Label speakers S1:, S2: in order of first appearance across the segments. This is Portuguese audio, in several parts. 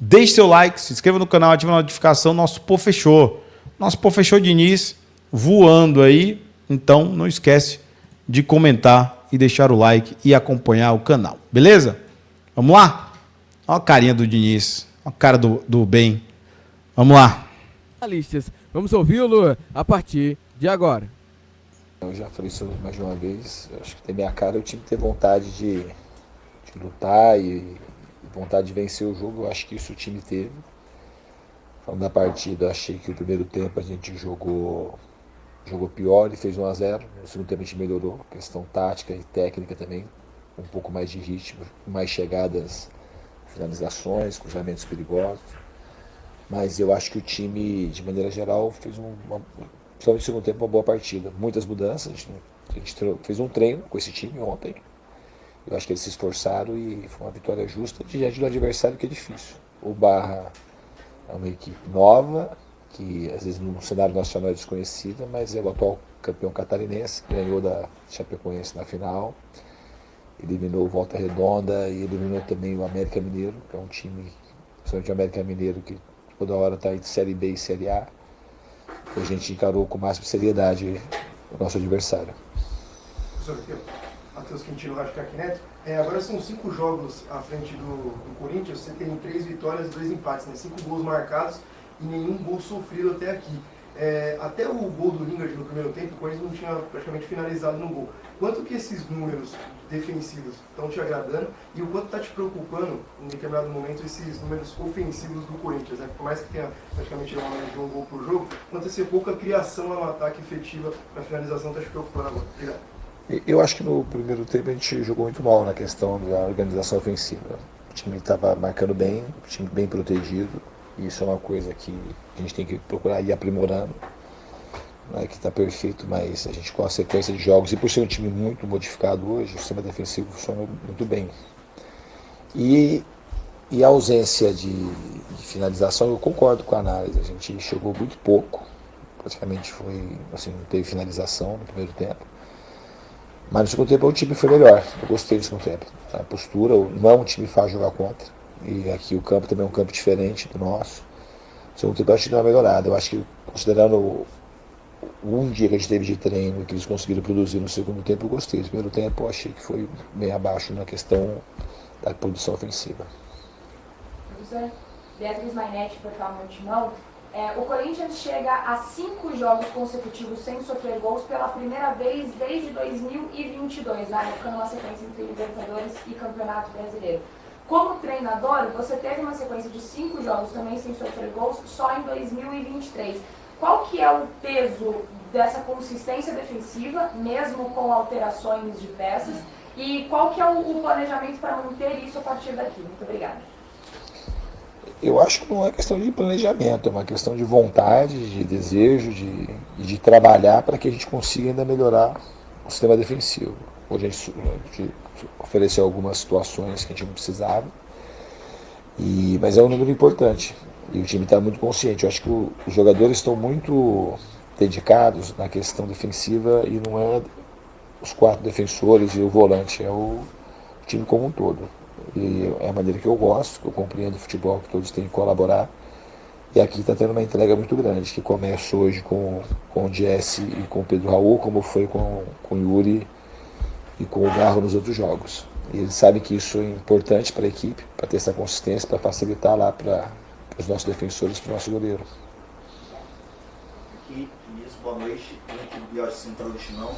S1: Deixe seu like, se inscreva no canal, ative a notificação. Nosso Pô Fechou. Nosso Pô Fechou Diniz voando aí. Então não esquece de comentar e deixar o like e acompanhar o canal. Beleza? Vamos lá? Olha a carinha do Diniz. Olha a cara do bem. Vamos lá.
S2: Vamos ouvi-lo a partir de agora.
S3: Eu já falei isso mais de uma vez. Acho que tem minha cara o time ter vontade de lutar e vontade de vencer o jogo. Eu acho que isso o time teve. Falando da partida, achei que o primeiro tempo a gente jogou pior e fez 1-0. No segundo tempo a gente melhorou, questão tática e técnica também, um pouco mais de ritmo, mais chegadas, finalizações, cruzamentos perigosos. Mas eu acho que o time, de maneira geral, fez principalmente no segundo tempo, uma boa partida. Muitas mudanças, a gente fez um treino com esse time ontem. Eu acho que eles se esforçaram e foi uma vitória justa diante do adversário, que é difícil. O Barra é uma equipe nova, que às vezes no cenário nacional é desconhecida, mas é o atual campeão catarinense, ganhou da Chapecoense na final, eliminou o Volta Redonda e eliminou também o América Mineiro, que é um time, principalmente o América Mineiro, que toda hora está entre Série B e Série A. A gente encarou com máxima seriedade o nosso adversário.
S4: Professor, aqui, Matheus Quintino, Rádio Craque Neto. Agora são 5 jogos à frente do Corinthians, você tem 3 vitórias e 2 empates, né? 5 gols marcados e nenhum gol sofrido até aqui. Até o gol do Lingard no primeiro tempo, o Corinthians não tinha praticamente finalizado no gol. Quanto que esses números defensivos estão te agradando e o quanto está te preocupando, em determinado momento, esses números ofensivos do Corinthians, né? Por mais que tenha praticamente uma média de um gol por jogo, quanto a ser pouca criação no ataque efetiva para finalização está te preocupando agora? Obrigado.
S3: Eu acho que no primeiro tempo a gente jogou muito mal na questão da organização ofensiva. O time estava marcando bem, o time bem protegido, e isso é uma coisa que a gente tem que procurar ir aprimorando. Não é que está perfeito, mas a gente, com a sequência de jogos, e por ser um time muito modificado hoje, o sistema defensivo funciona muito bem. E a ausência de finalização, eu concordo com a análise, a gente chegou muito pouco, praticamente foi, assim, não teve finalização no primeiro tempo. Mas no segundo tempo o time foi melhor, eu gostei do segundo tempo. A postura, não é um time fácil jogar contra, e aqui o campo também é um campo diferente do nosso. No segundo tempo eu acho que deu uma melhorada, eu acho que, considerando um dia que a gente teve de treino que eles conseguiram produzir no segundo tempo, eu gostei. No primeiro tempo eu achei que foi bem abaixo na questão da produção ofensiva.
S5: Professor, Beatriz Mainetti, portal Meu Timão. O Corinthians chega a 5 jogos consecutivos sem sofrer gols pela primeira vez desde 2022, marcando uma sequência entre Libertadores e Campeonato Brasileiro. Como treinador, você teve uma sequência de 5 jogos também sem sofrer gols só em 2023. Qual que é o peso dessa consistência defensiva, mesmo com alterações de peças, e qual que é o planejamento para manter isso a partir daqui? Muito obrigada.
S3: Eu acho que não é questão de planejamento, é uma questão de vontade, de desejo, de trabalhar para que a gente consiga ainda melhorar o sistema defensivo. Hoje a gente ofereceu algumas situações que a gente não precisava, mas é um número importante e o time está muito consciente. Eu acho que os jogadores estão muito dedicados na questão defensiva e não é os 4 defensores e o volante, é o time como um todo. E é a maneira que eu gosto, que eu compreendo o futebol, que todos têm que colaborar. E aqui está tendo uma entrega muito grande, que começa hoje com o Jesse e com o Pedro Raul, como foi com o Yuri e com o Garro nos outros jogos. E eles sabem que isso é importante para a equipe, para ter essa consistência, para facilitar lá para os nossos defensores, para o nosso goleiro.
S6: Aqui, Luiz, boa noite. Aqui do Bióide Central do Timão.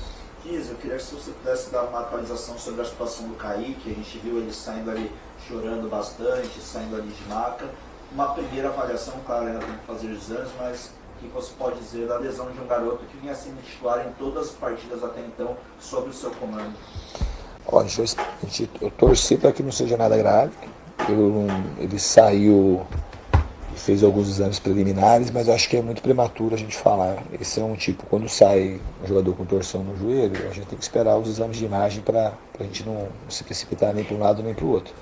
S6: Kiz, eu queria que você pudesse dar uma atualização sobre a situação do Kaique. A gente viu ele saindo ali chorando bastante, saindo ali de maca. Uma primeira avaliação, claro, ainda tem que fazer os exames, mas o que você pode dizer da lesão de um garoto que vinha sendo titular em todas as partidas até então, sob o seu comando?
S3: Olha, eu torci para que não seja nada grave. Ele saiu e fez alguns exames preliminares, mas eu acho que é muito prematuro a gente falar. Esse é um tipo, quando sai um jogador com torção no joelho, a gente tem que esperar os exames de imagem para a gente não se precipitar nem para um lado nem para o outro.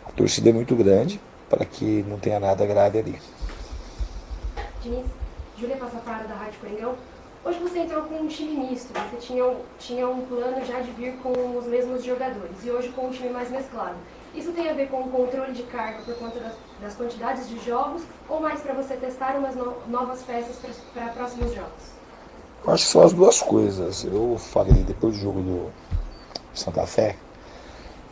S3: A torcida é muito grande para que não tenha nada grave ali.
S7: Diniz, Júlia Passafaro, da Rádio Coringão. Hoje você entrou com um time misto, você tinha um plano já de vir com os mesmos jogadores, e hoje com um time mais mesclado. Isso tem a ver com o controle de carga por conta das quantidades de jogos ou mais para você testar umas novas peças para próximos jogos?
S3: Eu acho que são as duas coisas. Eu falei depois do jogo do Santa Fé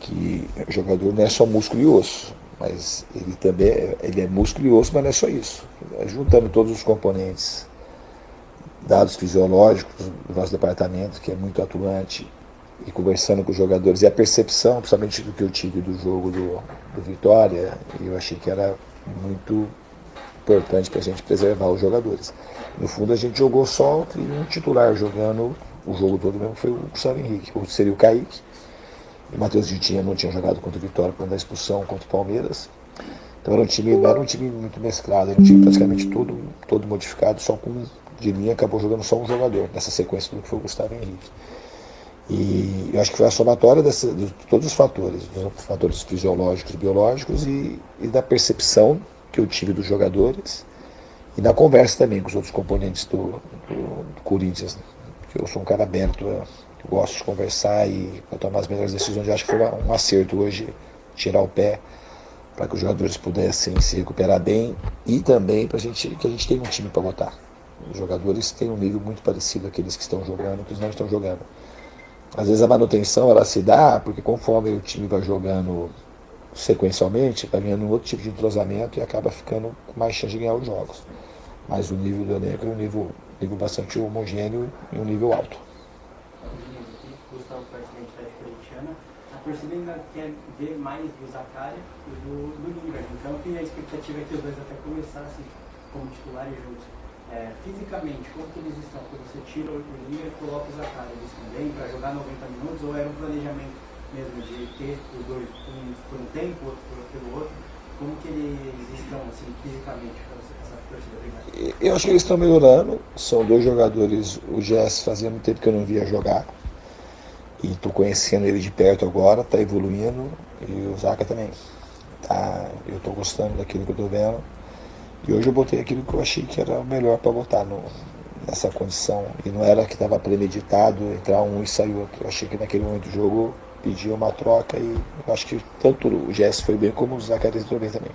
S3: que o jogador não é só músculo e osso, mas ele também é músculo e osso, mas não é só isso. Juntando todos os componentes, dados fisiológicos do nosso departamento, que é muito atuante, e conversando com os jogadores, e a percepção, principalmente do que eu tive do jogo do Vitória, eu achei que era muito importante para a gente preservar os jogadores. No fundo, a gente jogou só um titular jogando o jogo todo mesmo, foi o Gustavo Henrique, ou seria o Kaique. O Matheus Vitinha não tinha jogado contra o Vitória por causa da expulsão contra o Palmeiras. Então não era um time muito mesclado, era um time praticamente todo modificado, só com de linha acabou jogando só um jogador, nessa sequência do que foi o Gustavo Henrique. E eu acho que foi a somatória de todos os fatores fisiológicos, biológicos e da percepção que eu tive dos jogadores e da conversa também com os outros componentes do Corinthians, né? Porque eu sou um cara aberto, eu gosto de conversar e para tomar as melhores decisões. Eu acho que foi um acerto hoje tirar o pé para que os jogadores pudessem se recuperar bem e também para que a gente tenha um time para votar. Os jogadores têm um nível muito parecido àqueles que estão jogando, que não estão jogando. Às vezes a manutenção ela se dá porque conforme o time vai jogando sequencialmente, vai ganhando um outro tipo de entrosamento e acaba ficando com mais chance de ganhar os jogos. Mas o nível do elenco é um nível bastante homogêneo e um nível alto.
S8: Gustavo, presidente da Corintiana, a torcida ainda quer ver mais do Zaccaria e do Lingard. Então tem a expectativa que os dois até começassem como titulares juntos. Fisicamente, como que eles estão? Quando você tira o Lingard e coloca o Zaccaria, eles estão bem para jogar 90 minutos ou era um planejamento mesmo de ter os dois, um por um tempo, outro pelo outro? Como que eles estão assim, fisicamente para essa torcida?
S3: Eu acho que eles estão melhorando. São dois jogadores. O Jess fazia muito tempo que eu não via jogar. E estou conhecendo ele de perto agora, está evoluindo. E o Zaca também. Tá, eu estou gostando daquilo que eu estou vendo. E hoje eu botei aquilo que eu achei que era o melhor para botar nessa condição. E não era que estava premeditado entrar um e sair outro. Eu achei que naquele momento do jogo pedia uma troca e eu acho que tanto o Jess foi bem como o Zacarias entrou bem também.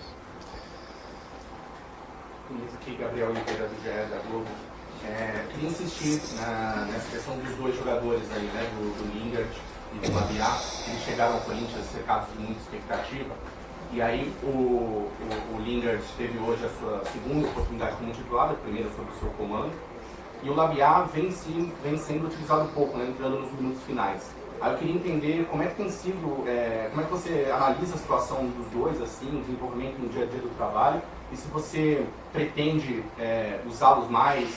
S9: Aqui, Gabriel Oliveira do GE da Globo. Queria insistir nessa questão dos dois jogadores aí, né, do Lingard e do Labiá, que eles chegaram ao Corinthians cercados de muita expectativa. E aí o Lingard teve hoje a sua segunda oportunidade como titular, a primeira sob o seu comando. E o Labiá vem sendo utilizado pouco, né, entrando nos minutos finais. Aí eu queria entender como é que tem sido, como é que você analisa a situação dos dois, assim, o desenvolvimento no dia a dia do trabalho, e se você pretende usá-los mais,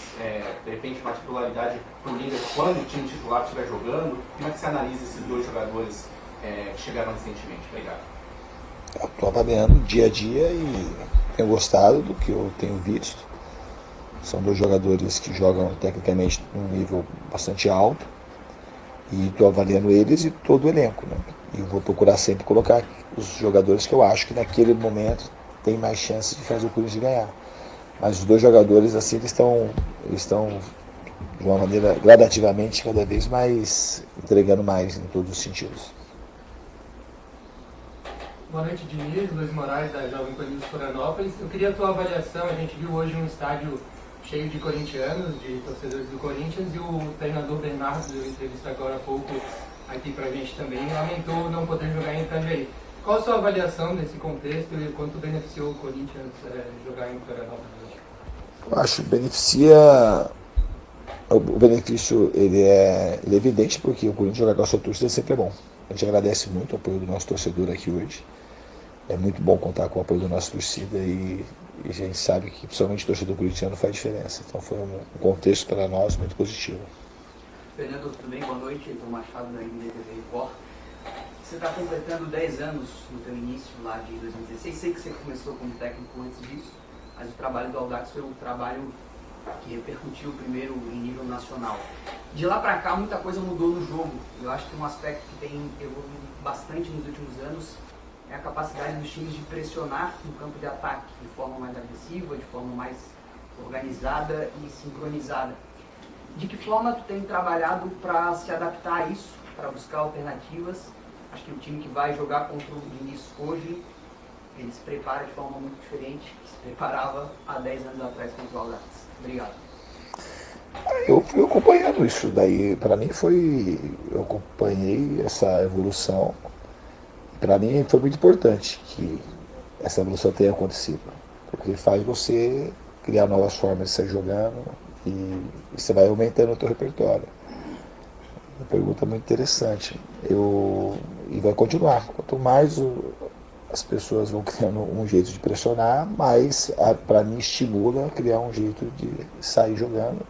S9: de repente uma titularidade para o Lingard quando o time titular estiver jogando, como é que você analisa esses dois jogadores que chegaram recentemente? Obrigado.
S3: Eu estou avaliando dia a dia e tenho gostado do que eu tenho visto. São dois jogadores que jogam tecnicamente num nível bastante alto. E estou avaliando eles e todo o elenco, né? E vou procurar sempre colocar os jogadores que eu acho que naquele momento tem mais chances de fazer o Corinthians ganhar. Mas os dois jogadores, assim, eles estão de uma maneira gradativamente cada vez mais entregando mais em todos os sentidos.
S10: Boa noite, Diniz, Luiz Moraes, da Jovem Pan Florianópolis. Eu queria a tua avaliação, a gente viu hoje um estádio cheio de corintianos, de torcedores do Corinthians, e o treinador Bernardo, deu entrevista agora há pouco aqui pra gente também, lamentou não poder jogar em Itajaí. Qual a sua avaliação desse contexto e quanto beneficiou o Corinthians jogar em Florianópolis?
S3: Eu acho que beneficia. O benefício ele é evidente porque o Corinthians jogar com a sua torcida sempre é bom. A gente agradece muito o apoio do nosso torcedor aqui hoje. É muito bom contar com o apoio da nossa torcida e a gente sabe que principalmente o torcedor corintiano faz diferença. Então foi um contexto para nós muito positivo.
S11: Fernando, tudo bem? Boa noite. Heitor Machado da NDTV Record. Você está completando 10 anos no teu início lá de 2016. Sei que você começou como técnico antes disso, mas o trabalho do Audax foi um trabalho que repercutiu primeiro em nível nacional. De lá para cá muita coisa mudou no jogo. Eu acho que um aspecto que tem evoluído bastante nos últimos anos é a capacidade dos times de pressionar no campo de ataque de forma mais agressiva, de forma mais organizada e sincronizada. De que forma tu tem trabalhado para se adaptar a isso, para buscar alternativas? Acho que o time que vai jogar contra o Diniz hoje, ele se prepara de forma muito diferente que se preparava há 10 anos atrás contra o Aldax. Obrigado.
S3: Eu fui acompanhando isso daí, para mim eu acompanhei essa evolução, para mim foi muito importante que essa evolução tenha acontecido, porque faz você criar novas formas de sair jogando e você vai aumentando o teu repertório. Uma pergunta muito interessante. E vai continuar, quanto mais as pessoas vão criando um jeito de pressionar, mais para mim estimula a criar um jeito de sair jogando.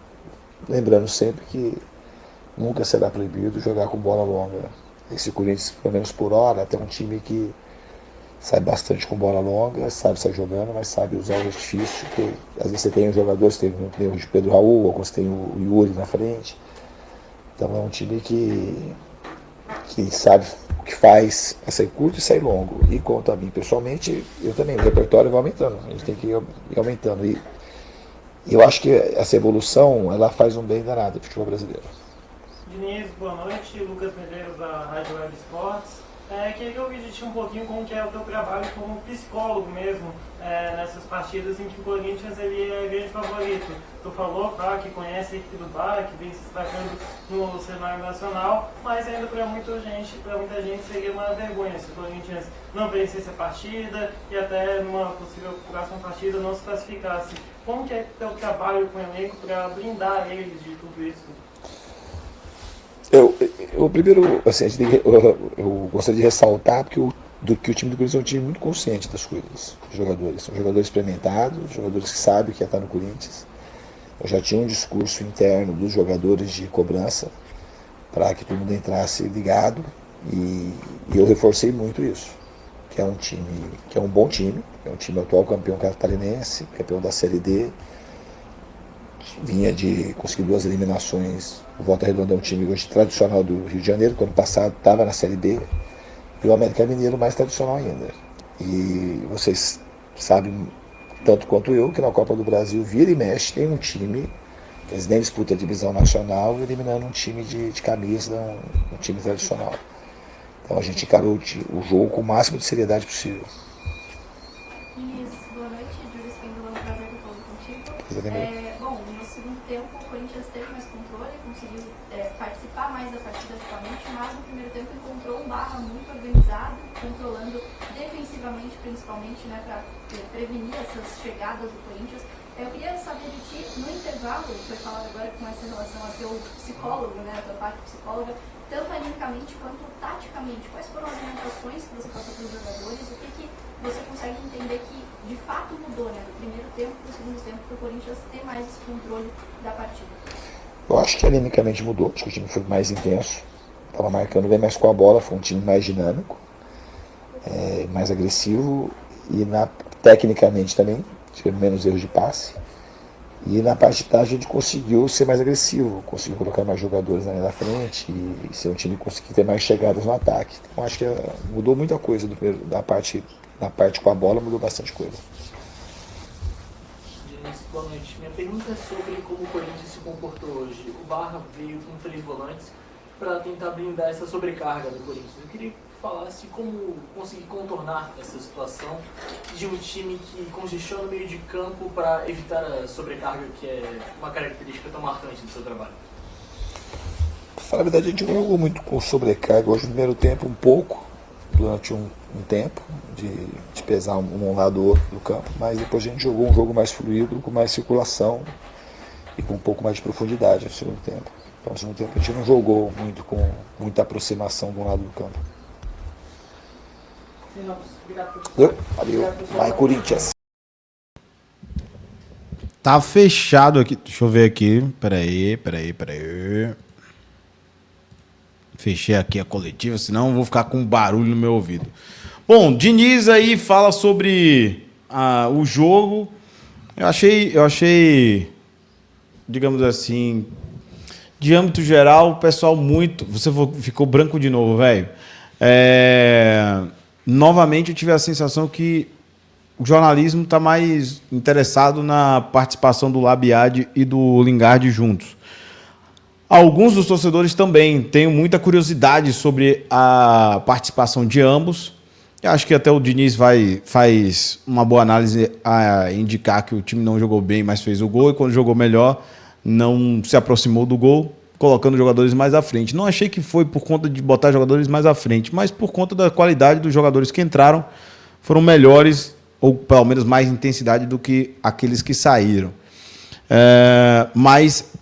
S3: Lembrando sempre que nunca será proibido jogar com bola longa. Esse Corinthians, pelo menos por hora, tem um time que sai bastante com bola longa, sabe sair jogando, mas sabe usar o artifício. Que, às vezes você tem um jogador, você tem o Pedro Raul, ou você tem o Yuri na frente. Então é um time que sabe o que faz, é sair curto e sair longo. E quanto a mim, pessoalmente, eu também, o repertório vai aumentando. A gente tem que ir aumentando. E eu acho que essa evolução, ela faz um bem danado ao futebol brasileiro.
S12: Diniz, boa noite. Lucas Medeiros, da Rádio Web Esportes. Queria ouvir de ti um pouquinho como que é o teu trabalho como psicólogo mesmo, nessas partidas em que o Corinthians ele é grande favorito. Tu falou, que conhece a equipe do Bar, que vem se destacando no cenário nacional, mas ainda para muita gente seria uma vergonha se o Corinthians não vencesse a partida e até numa possível próxima partida não se classificasse. Como que é o teu trabalho com o elenco para blindar eles de tudo isso?
S3: Eu primeiro, assim, eu gostaria de ressaltar que o time do Corinthians é um time muito consciente das coisas. Os jogadores são jogadores experimentados, jogadores que sabem que estar no Corinthians. Eu já tinha um discurso interno dos jogadores de cobrança para que todo mundo entrasse ligado e eu reforcei muito isso. Que é um time, que é um bom time, é um time atual campeão catarinense, campeão da Série D. Vinha de conseguir 2 eliminações. O Volta Redonda é um time hoje tradicional do Rio de Janeiro, que ano passado estava na Série B, e o América Mineiro mais tradicional ainda. E vocês sabem, tanto quanto eu, que na Copa do Brasil vira e mexe, tem um time, que eles nem disputam a divisão nacional, eliminando um time de camisa, um time tradicional. Então a gente encarou o jogo com o máximo de seriedade possível.
S7: Boa noite, Júlia Spengler, um prazer estar falando contigo. Bom, no segundo tempo o Corinthians teve mais controle, conseguiu participar mais da partida ativamente, mas no primeiro tempo encontrou um Barra muito organizado, controlando defensivamente principalmente, para prevenir essas chegadas do Corinthians. Eu queria saber de ti, no intervalo, foi falado agora com essa relação a teu psicólogo, a tua parte psicóloga, tanto animicamente quanto taticamente, quais foram as orientações que você passou para os jogadores, o que você consegue entender que de fato mudou, do primeiro tempo para o segundo tempo, para o Corinthians ter mais esse controle da partida?
S3: Eu acho que animicamente mudou, acho que o time foi mais intenso, estava marcando bem mais com a bola, foi um time mais dinâmico, mais agressivo e tecnicamente também, tivemos menos erros de passe. E na parte de trás a gente conseguiu ser mais agressivo, conseguiu colocar mais jogadores na linha da frente e ser um time que conseguiu ter mais chegadas no ataque. Então acho que mudou muita coisa na parte com a bola, mudou bastante coisa.
S13: Diniz, boa noite. Minha pergunta é sobre como o Corinthians se comportou hoje. O Barra veio com 3 volantes para tentar blindar essa sobrecarga do Corinthians. Eu queria que falasse como conseguir contornar essa situação de um time que congestiona o meio de campo para evitar a sobrecarga, que é uma característica tão marcante do seu trabalho.
S3: Pra falar a verdade, a gente não jogou muito com sobrecarga. Hoje no primeiro tempo um pouco, durante um tempo, de pesar um lado ou outro do campo, mas depois a gente jogou um jogo mais fluido, com mais circulação e com um pouco mais de profundidade no segundo tempo. Então no segundo tempo a gente não jogou muito com muita aproximação de um lado do campo. Valeu. Vai, Corinthians.
S1: Tá fechado aqui. Deixa eu ver aqui. Peraí. Fechei aqui a coletiva, senão eu vou ficar com barulho no meu ouvido. Bom, Diniz aí fala sobre o jogo. Eu achei, digamos assim, de âmbito geral, o pessoal muito... Você ficou branco de novo, velho. Novamente eu tive a sensação que o jornalismo está mais interessado na participação do Labiad e do Lingard juntos. Alguns dos torcedores também. Tenho muita curiosidade sobre a participação de ambos. Eu acho que até o Diniz faz uma boa análise a indicar que o time não jogou bem, mas fez o gol. E quando jogou melhor, não se aproximou do gol, colocando jogadores mais à frente. Não achei que foi por conta de botar jogadores mais à frente, mas por conta da qualidade dos jogadores que entraram, foram melhores, ou pelo menos mais intensidade do que aqueles que saíram. Mas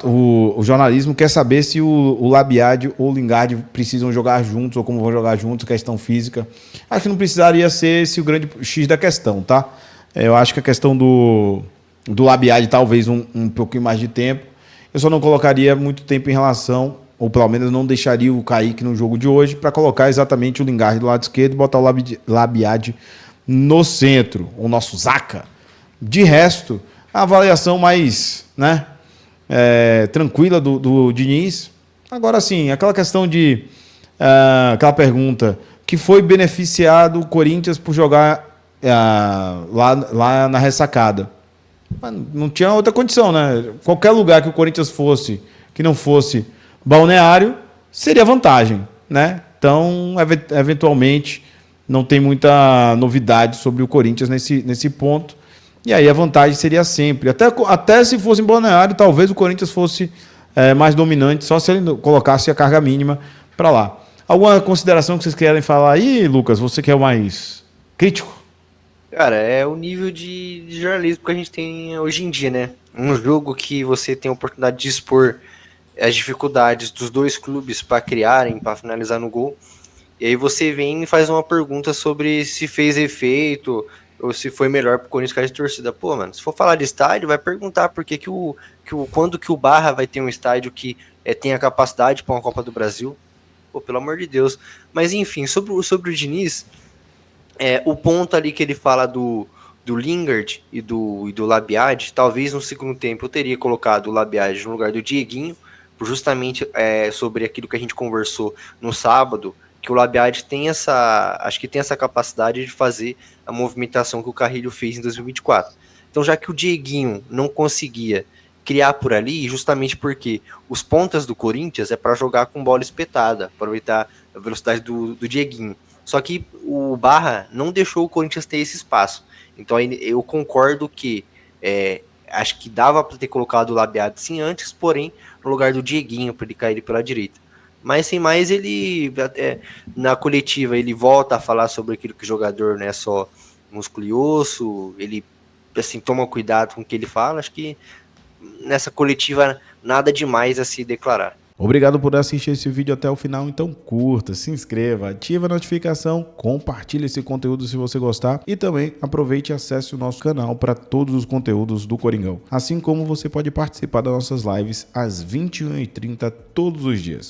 S1: o jornalismo quer saber se o Labiad ou o Lingard precisam jogar juntos, ou como vão jogar juntos, questão física. Acho que não precisaria ser esse o grande X da questão, tá? Eu acho que a questão do Labiad talvez um pouquinho mais de tempo. Eu só não colocaria muito tempo em relação, ou pelo menos não deixaria o Kaique no jogo de hoje, para colocar exatamente o Lingard do lado esquerdo e botar o Labiad no centro, o nosso Zaca. De resto, a avaliação mais, né, tranquila do Diniz. Agora sim, aquela questão de aquela pergunta que foi beneficiado o Corinthians por jogar lá na ressacada. Não tinha outra condição, né? Qualquer lugar que o Corinthians fosse, que não fosse Balneário, seria vantagem, né? Então, eventualmente, não tem muita novidade sobre o Corinthians nesse ponto. E aí a vantagem seria sempre. Até se fosse em Balneário, talvez o Corinthians fosse mais dominante, só se ele colocasse a carga mínima para lá. Alguma consideração que vocês querem falar aí, Lucas? Você que é o mais crítico?
S14: Cara, é o nível de jornalismo que a gente tem hoje em dia, né? Um jogo que você tem a oportunidade de expor as dificuldades dos dois clubes para criarem, para finalizar no gol. E aí você vem e faz uma pergunta sobre se fez efeito ou se foi melhor pro Corinthians que a torcida. Pô, mano, se for falar de estádio, vai perguntar por que quando que o Barra vai ter um estádio que tem a capacidade para uma Copa do Brasil. Pô, pelo amor de Deus. Mas enfim, sobre o Diniz, o ponto ali que ele fala do Lingard e do Labiad, talvez no segundo tempo eu teria colocado o Labiad no lugar do Dieguinho, justamente sobre aquilo que a gente conversou no sábado, que o Labiad acho que tem essa capacidade de fazer a movimentação que o Carrilho fez em 2024. Então, já que o Dieguinho não conseguia criar por ali, justamente porque os pontas do Corinthians é para jogar com bola espetada, aproveitar a velocidade do Dieguinho. Só que o Barra não deixou o Corinthians ter esse espaço. Então eu concordo que acho que dava para ter colocado o Labiad sim antes, porém no lugar do Dieguinho para ele cair pela direita. Mas sem mais, ele na coletiva ele volta a falar sobre aquilo que o jogador não é só músculo e osso, ele assim, toma cuidado com o que ele fala. Acho que nessa coletiva nada demais a se declarar.
S1: Obrigado por assistir esse vídeo até o final, então curta, se inscreva, ative a notificação, compartilhe esse conteúdo se você gostar e também aproveite e acesse o nosso canal para todos os conteúdos do Coringão. Assim como você pode participar das nossas lives às 21h30 todos os dias.